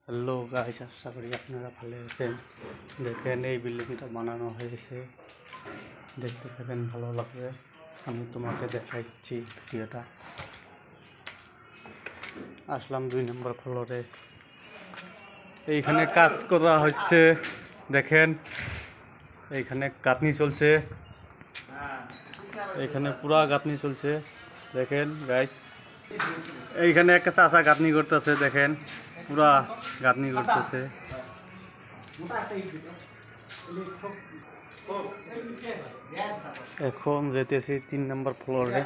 Hello guys, আশা করি আপনারা ভালো আছেন। দেখেন এই বিল্ডিংটা বানানো হয়েছে, দেখতে থাকেন, ভালো লাগবে। আমি তোমাকে দেখাচ্ছি ভিডিওটা। আসলাম 2 নম্বর ফ্লোরে, এইখানে কাজ করা হচ্ছে। দেখেন এইখানে গাঁথনি চলছে, এইখানে পুরা গাঁথনি চলছে। দেখেন গাইস, এইখানে একটা চাচা গাঁথনি করতেছে। দেখেন পুরা গাঁথনি করতেছে। এখন যেতেছি 3 নম্বর ফ্লোরে।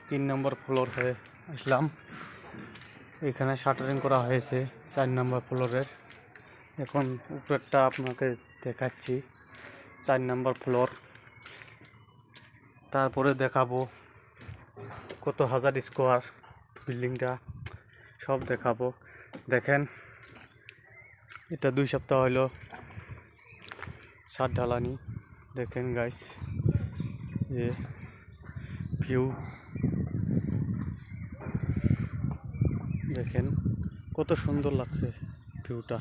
3 নম্বর ফ্লোর হয়ে আসলাম। এখানে শাটারিং করা হয়েছে 4 নম্বর ফ্লোরের। এখন উপরেরটা আপনাকে দেখাচ্ছি, 4 নম্বর ফ্লোর। তারপরে দেখাবো কত হাজার স্কোয়ার বিল্ডিংটা, সব দেখাবো। দেখেন এটা 2 সপ্তাহ হলো ছাদ ঢালানি। দেখেন গাইস, যে ভিউ দেখেন কত সুন্দর লাগছে ভিউটা।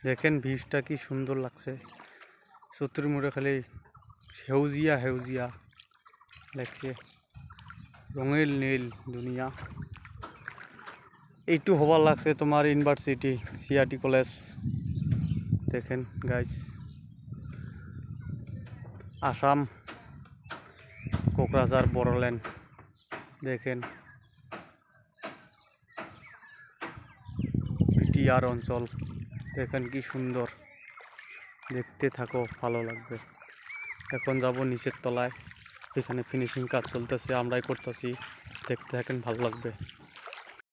দেখেন ভিউটা কি সুন্দর লাগছে। চতুর্মুড়ে খালি সেউজিয়া সেউজিয়া লাগছে, রঙের নীল দুনিয়া। এইটু হবার লাগছে তোমার ইউনিভার্সিটি সিআরটি কলেজ। দেখেন গাইস, আসাম কোকরাঝার বড়োল্যান্ড। দেখেন পিটিআর অঞ্চল, দেখেন কি সুন্দর। দেখতে থাকো, ভালো লাগবে। এখন যাব নিচের তলায়, এখানে ফিনিশিং কাজ চলতেছে, আমরাই করতেছি। দেখতে থাকেন, ভালো লাগবে।